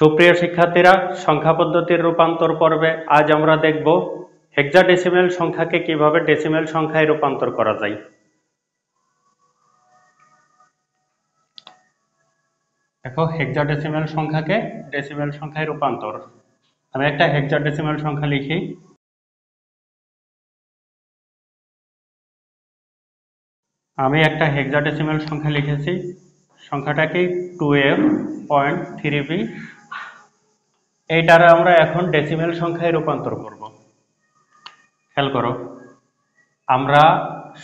সুপ্রিয় শিক্ষার্থীরা, সংখ্যা পদ্ধতির রূপান্তর পর্বে আজ আমরা দেখব হেক্সাডেসিমেল সংখ্যাকে কিভাবে ডেসিমেল সংখ্যায় রূপান্তর করা যায়। দেখো, হেক্সাডেসিমেল সংখ্যাকে ডেসিমেল সংখ্যায় রূপান্তর। আমি একটা হেক্সাডেসিমেল সংখ্যা লিখি। আমি একটা হেক্সাডেসিমেল সংখ্যা লিখেছি, সংখ্যাটাকে 2f.3b। এইটারে আমরা এখন ডেসিমেল সংখ্যায় রূপান্তর করব। খেয়াল করো, আমরা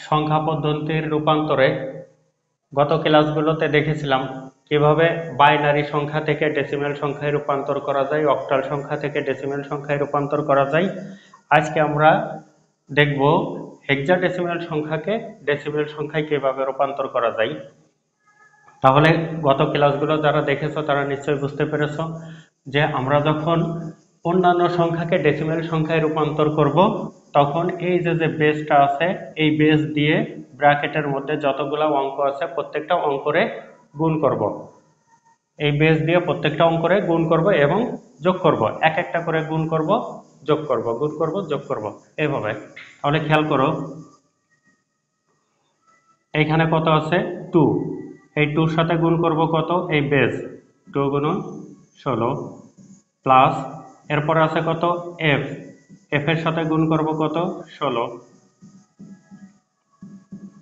সংখ্যা পদ্ধতির রূপান্তরে গত ক্লাসগুলোতে দেখেছিলাম কিভাবে বাইনারি সংখ্যা থেকে ডেসিমেল সংখ্যায় রূপান্তর করা যায়, অক্টাল সংখ্যা থেকে ডেসিমেল সংখ্যায় রূপান্তর করা যায়। আজকে আমরা দেখব হেক্সাডেসিমেল সংখ্যাকে ডেসিমেল সংখ্যায় কিভাবে রূপান্তর করা যায়। তাহলে গত ক্লাসগুলো যারা দেখেছো তারা নিশ্চয়ই বুঝতে পেরেছো যে আমরা যখন অন্যান্য সংখ্যাকে ডেসিমেল সংখ্যায় রূপান্তর করব, তখন এই যে বেসটা আছে, এই বেস দিয়ে ব্র্যাকেটের মধ্যে যতগুলো অঙ্ক আছে প্রত্যেকটা অঙ্করে গুণ করব। এই বেস দিয়ে প্রত্যেকটা অঙ্করে গুণ করব এবং যোগ করব, এক একটা করে গুণ করব, যোগ করব, গুণ করব, যোগ করব, এইভাবে। তাহলে খেয়াল করো, এইখানে কত আছে? 2। এই 2 সাথে গুণ করব কত? এই বেস 2 গুণন 16 প্লাস এরপরে আছে কত? f। f এর সাথে গুণ করব কত? 16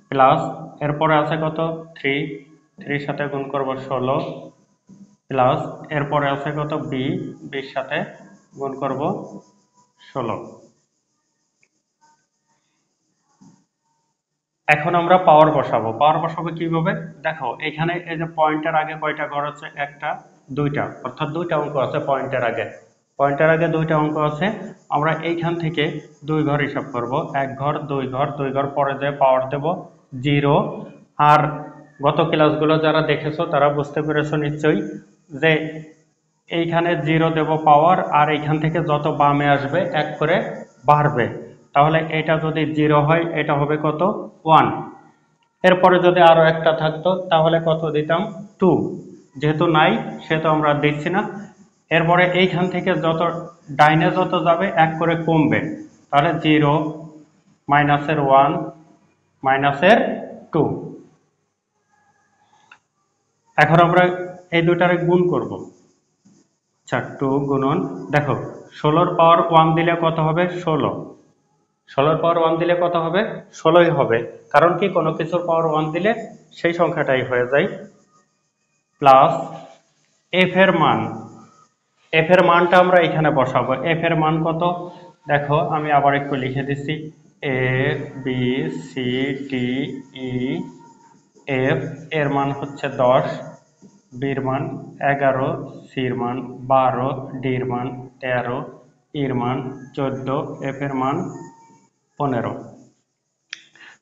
প্লাস এরপরে আছে কত? 3। 3 সাথে গুণ করব 16 প্লাস এরপরে আছে কত? b। b এর সাথে গুণ করব 16। এখন আমরা পাওয়ার বসাবো। পাওয়ার বসাবো কিভাবে? দেখো, এখানে এই যে পয়েন্টের আগে কয়টা ঘর আছে? একটা, দুইটা, অর্থাৎ দুইটা অঙ্ক আছে পয়েন্টের আগে। পয়েন্টের আগে দুইটা অঙ্ক আছে। আমরা এইখান থেকে 2 ঘর হিসাব করব, 1 ঘর, 2 ঘর, 2 ঘর পরে যে পাওয়ার দেব 0। আর গত ক্লাসগুলো যারা দেখেছো তারা বুঝতে পেরেছো নিশ্চয়ই যে এইখানে 0 দেব পাওয়ার, আর এইখান থেকে যত বামে আসবে 1 করে বাড়বে। তাহলে এটা যদি 0 হয় এটা হবে কত? 1। এরপরে যদি আরো একটা থাকতো তাহলে কত দিতাম? 2। যেহেতু নাই সেহেতু আমরা দিচ্ছি না। এরপরে এইখান থেকে যত ডাইনে যত যাবে 1 করে কমবে। তাহলে 0 মাইনাসের 1 মাইনাসের 2। এখন আমরা এই দুটারে গুণ করব। আচ্ছা, 2 গুণন, দেখো 16 পাওয়ার 1 দিলে কত হবে? 16। 16 পাওয়ার 1 দিলে কত হবে? 16ই হবে। কারণ কি, কোনো কিছুর পাওয়ার 1 দিলে সেই সংখ্যাটাই হয়ে যায়। প্লাস f এর মান। f এর মানটা আমরা এখানে বসাবো। f এর মান কত? দেখো, আমি আবার একটু লিখে দিচ্ছি। a b c d e f এর মান হচ্ছে 10, b এর মান 11, c এর মান 12, d এর মান 13, e এর মান 14, f এর মান 15।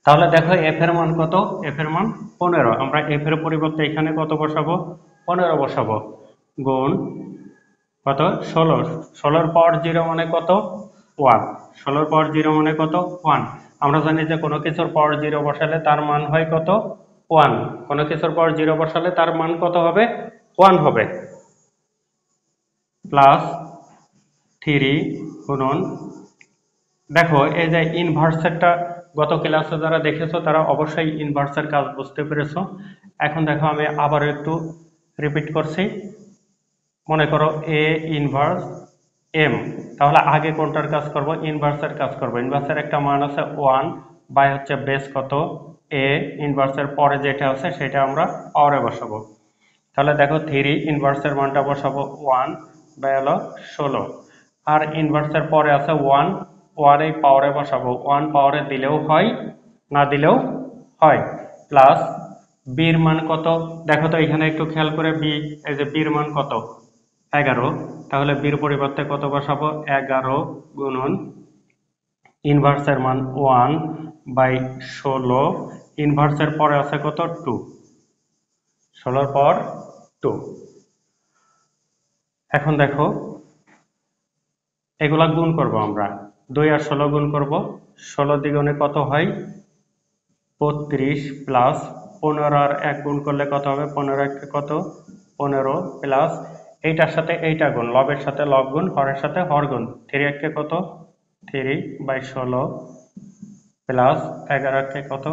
তাহলে দেখো f এর মান কত? f এর মান 15। আমরা f এর পরিবর্তে এখানে কত বসাবো? 15 বসাবো। গুণ কত? 16। 16 পাওয়ার 0 মানে কত? 1। 16 পাওয়ার 0 মানে কত? 1। আমরা জানি যে কোনো কিছুর পাওয়ার 0 বসালে তার মান হয় কত? 1। কোনো কিছুর পাওয়ার 0 বসালে তার মান কত হবে? 1 হবে। প্লাস 3 গুণন, দেখো এই যে ইনভার্সেরটা গত ক্লাসে যারা দেখেছো তারা অবশ্যই ইনভার্সের কাজ বুঝতে পেরেছো। এখন দেখো, আমি আবার একটু রিপিট করছি। মনে করো a ইনভার্স m। তাহলে আগে কোনটার কাজ করব? ইনভার্সের কাজ করব। ইনভার্সের একটা মান আছে 1 বাই হচ্ছে বেস কত? a। ইনভার্সের পরে যেটা আছে সেটা আমরা পাওয়ারে বসাবো। তাহলে দেখো, 3 ইনভার্সের মানটা বসাবো 1 বাই হলো 16। আর ইনভার্সের পরে আছে 1, 1 এই পাওয়ারে বসাবো। 1 পাওয়ারে দিলেও হয়, না দিলেও হয়। প্লাস b এর মান কত? দেখো তো এখানে একটু খেয়াল করে, b, এই যে b এর মান কত? 11। তাহলে b এর পরিবর্তে কত বসাবো? 11 গুণন ইনভার্সের মান 1 বাই 16। ইনভার্সের পরে আছে কত? 2। 16 পর 2। এখন দেখো, এগুলা গুণ করব আমরা। 2 আর 16 গুণ করব। 16 দ্বিগুণে কত হয়? 32 প্লাস 15 আর 1 গুণ করলে কত হবে? 15 1 কত? 15 প্লাস এইটার সাথে এইটা গুণ, লবের সাথে লব গুণ, হরের সাথে হর গুণ। 3 একে কত 3/16 প্লাস 11 একে কত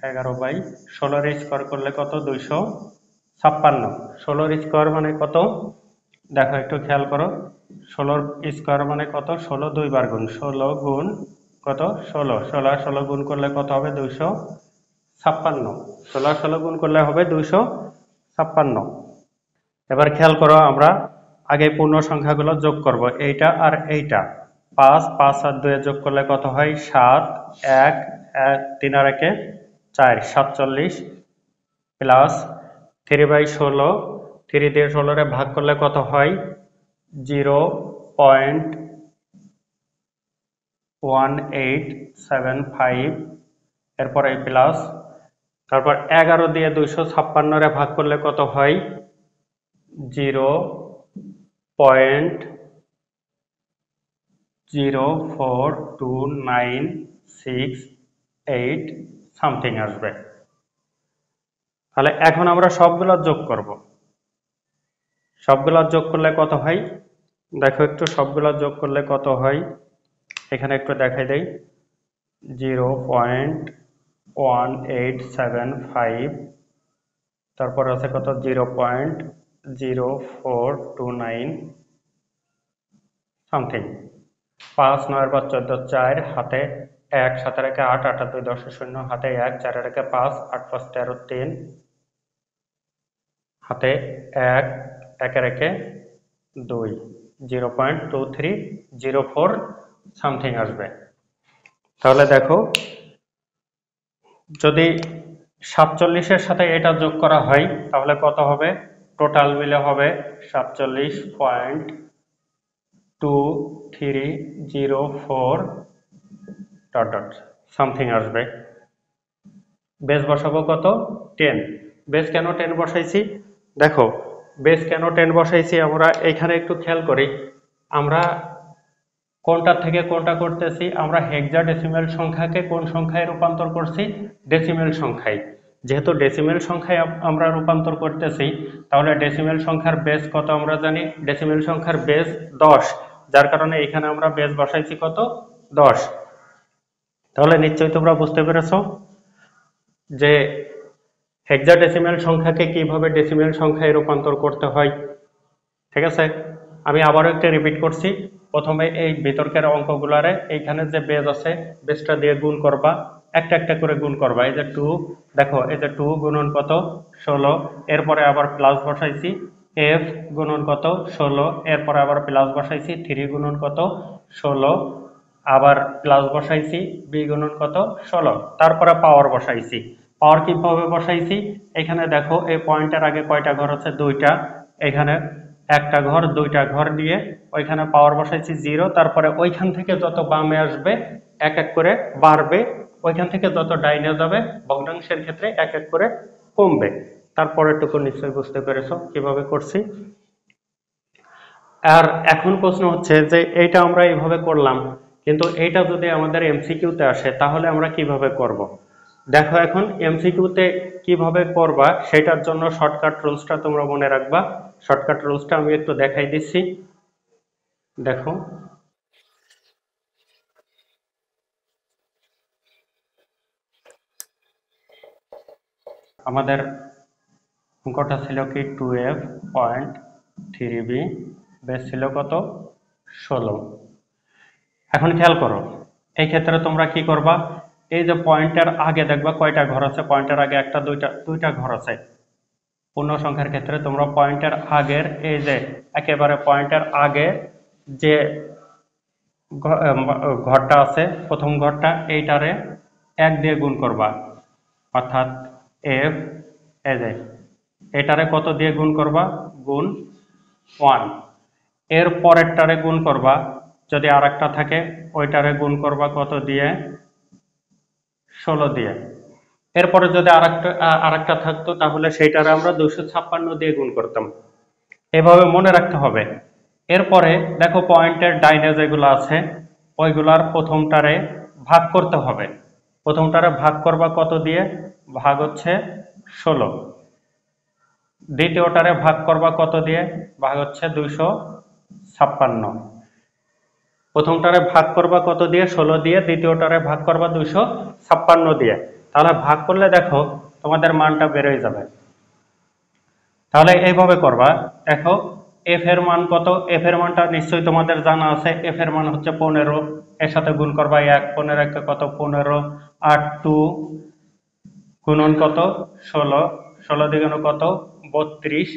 11/16 এর স্কোয়ার করলে কত 256। 16 স্কোয়ার মানে কত দেখো একটু খেয়াল করো, 16 স্কোয়ার মানে কত 16 দুইবার গুণ, 16 গুণ কত 16, 16 16 গুণ করলে কত হবে 256। 16 16 গুণ করলে হবে 256। এবার খেয়াল করো, আমরা আগে পূর্ণ সংখ্যাগুলো যোগ করব, এইটা আর এইটা। 5 5 আর 2 যোগ করলে কত হয় 7, 1 1 3 আর 1 4, 47 প্লাস 3/16, 3 দিয়ে 16 রে ভাগ করলে কত হয় 0.1875, এরপর এই প্লাস, তারপর 11 দিয়ে 256 রে ভাগ করলে কত হয় 0.04296 সামথিং আসবে। তাহলে এখন আমরা সবগুলো যোগ করব, সবগুলো যোগ করলে কত হয় দেখো একটু, সবগুলো যোগ করলে কত হয় এখানে একটু দেখাই দেই। 0.1875, তারপর আছে কত 0.0429 সামথিং। 5 9 5 14 4, হাতে 1 7 রেখে 8 8 2 10 0, হাতে 1 4 রেখে 5 8 5 13 3, হাতে 1 1 রেখে 2, 0.2304 সামথিং আসবে। তাহলে দেখো যদি 47-এর সাথে এটা যোগ করা হয় তাহলে কত হবে, টোটাল মিলে হবে 47.2304 সামথিং আসবে। বেস বসাবো কত 10। বেস কেন 10 বসাইছি দেখো, বেস কেন 10 বসাইছি আমরা এখানে একটু খেয়াল করি, আমরা কোনটা থেকে কোনটা করতেছি, আমরা হেক্সাডেসিমাল সংখ্যাকে কোন সংখ্যায় রূপান্তর করছি, ডেসিমেল সংখ্যায়। যেহেতু ডেসিমেল সংখ্যায় আমরা রূপান্তর করতেছি, তাহলে ডেসিমেল সংখ্যার বেস কত আমরা জানি, ডেসিমেল সংখ্যার বেস 10, যার কারণে এখানে আমরা বেস বসাইছি কত 10। তাহলে নিশ্চয়ই তোমরা বুঝতে পেরেছো যে হেক্সাডেসিমাল সংখ্যাকে কিভাবে ডেসিমেল সংখ্যায় রূপান্তর করতে হয়। ঠিক আছে, আমি আবারও একটা রিপিট করছি। প্রথমে এই বিতর্কের অঙ্কগুলারে এইখানে যে বেজ আছে, বেজটা দিয়ে গুণ করবা, একটা একটা করে গুণ করবা। এই যে 2, দেখো এই যে 2 গুণন কত 16, এরপরে আবার প্লাস বসাইছি, f গুণন কত 16, এরপরে আবার প্লাস বসাইছি, 3 গুণন কত 16, আবার প্লাস বসাইছি, b গুণন কত 16, তারপরে পাওয়ার বসাইছি। পাওয়ার কিভাবে বসাইছি, এখানে দেখো এই পয়েন্টের আগে কয়টা ঘর আছে, দুইটা, এখানে একটা ঘর দুইটা ঘর দিয়ে ওইখানে পাওয়ার বসাইছি 0, তারপরে ওইখান থেকে যত বামে আসবে এক এক করে বাড়বে, ওইখান থেকে যত ডাইনে যাবে ভগ্নাংশের ক্ষেত্রে এক এক করে কমবে। তারপরেরটুকু নিশ্চয়ই বুঝতে পেরেছো কিভাবে করছি। আর এখন প্রশ্ন হচ্ছে যে এইটা আমরা এইভাবে করলাম, কিন্তু এইটা যদি আমাদের এমসিকিউতে আসে তাহলে আমরা কিভাবে করব। দেখো এখন এমসিকিউতে কিভাবে করবা সেটার জন্য শর্টকাট রুলসটা তোমরা মনে রাখবা। শর্টকাট রুলসটা আমি একটু দেখাই দিচ্ছি, দেখো। আমাদের অঙ্কটা ছিল কি 2f.3b, বেস ছিল কত 16। এখন খেয়াল করো, এই ক্ষেত্রে তোমরা কি করবা, এই যে পয়েন্টের আগে দেখবা কয়টা ঘর আছে, পয়েন্টের আগে একটা দুইটা ঘর আছে। পূর্ণ সংখ্যার ক্ষেত্রে তোমরা পয়েন্টের আগের এই যে একেবারে পয়েন্টের আগে যে ঘরটা আছে, প্রথম ঘরটা, এইটারে 1 দিয়ে গুণ করবা, অর্থাৎ f, এই যে এটারে কত দিয়ে গুণ করবা, গুণ 1। এর পরেরটারে গুণ করবা, যদি আর একটা থাকে ওইটারে গুণ করবা কত দিয়ে, 16 দিয়ে। এরপরে যদি আরেকটা থাকতো তাহলে সেইটারে আমরা 256 দিয়ে গুণ করতাম। এভাবে মনে রাখতে হবে। এরপরে দেখো পয়েন্টের ডাইনে যেগুলো আছে ওইগুলার প্রথমটারে ভাগ করতে হবে। প্রথমটারে ভাগ করবা কত দিয়ে, ভাগ হচ্ছে 16, দ্বিতীয়টারে ভাগ করবা কত দিয়ে? ভাগ হচ্ছে 256। প্রথমটারে ভাগ করবা কত দিয়ে? 16 দিয়ে। দ্বিতীয়টারে ভাগ করবা 256 দিয়ে। তাহলে ভাগ করলে দেখো তোমাদের মানটা বেরোয় যাবে। তাহলে এইভাবে করবা। দেখো এফ এর মান কত? এফ এর মানটা নিশ্চয়ই তোমাদের জানা আছে। এফ এর মান হচ্ছে 15। এর সাথে গুণ করবা 1। 15 একে কত? 15। আর 2 গুণন কত? 16। 16 দ্বিগুণ কত? 32।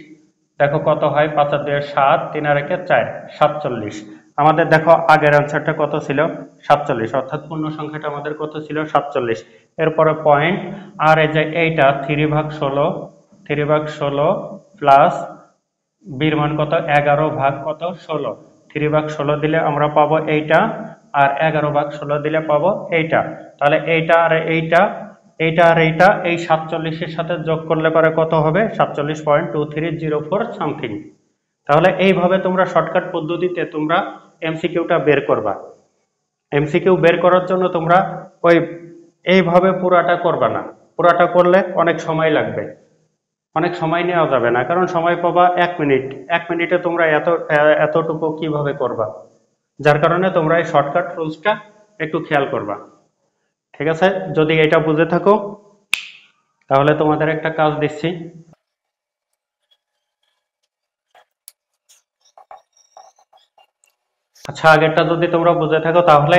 দেখো কত হয়? 5 আর 2 7, 3 আর 1 4, 47। আমাদের দেখো আগের অ্যান্সারটা কত ছিল? 47, অর্থাৎ পূর্ণ সংখ্যাটা আমাদের কত ছিল? 47। এরপরে পয়েন্ট। আর এই যে এইটা 3/16, 3/16 প্লাস বির মান কত? 11 ভাগ কত? 16। 3/16 দিলে আমরা পাবো এইটা, আর 11/16 দিলে পাবো এইটা। তাহলে এইটা আর এইটা, এইটা আর এইটা এই 47 এর সাথে যোগ করলে পরে কত হবে? 47.2304 সামথিং। তাহলে এইভাবে তোমরা শর্টকাট পদ্ধতিতে তোমরা এমসিকিউটা বের করবা। এমসিকিউ বের করার জন্য তোমরা ওই এইভাবে পুরাটা করবা না। পুরাটা করলে অনেক সময় লাগবে, অনেক সময় নেওয়া যাবে না, কারণ সময় পাবা 1 মিনিট। 1 মিনিটে তোমরা এতটুকু কিভাবে করবা? যার কারণে তোমরা এই শর্টকাট রুলসটা একটু খেয়াল করবা। ঠিক আছে? যদি এটা বুঝে থাকো তাহলে তোমাদের একটা কাজ দিচ্ছি। আচ্ছা, আগেরটা যদি তোমরা বুঝে থাকো তাহলে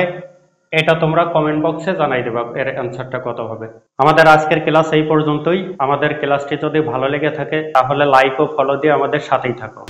এটা তোমরা কমেন্ট বক্সে জানাই দেবা এর অ্যান্সারটা কত হবে। আমাদের আজকের ক্লাস এই পর্যন্তই। আমাদের ক্লাসটি যদি ভালো লেগে থাকে তাহলে লাইক ও ফলো দিয়ে আমাদের সাথেই থাকো।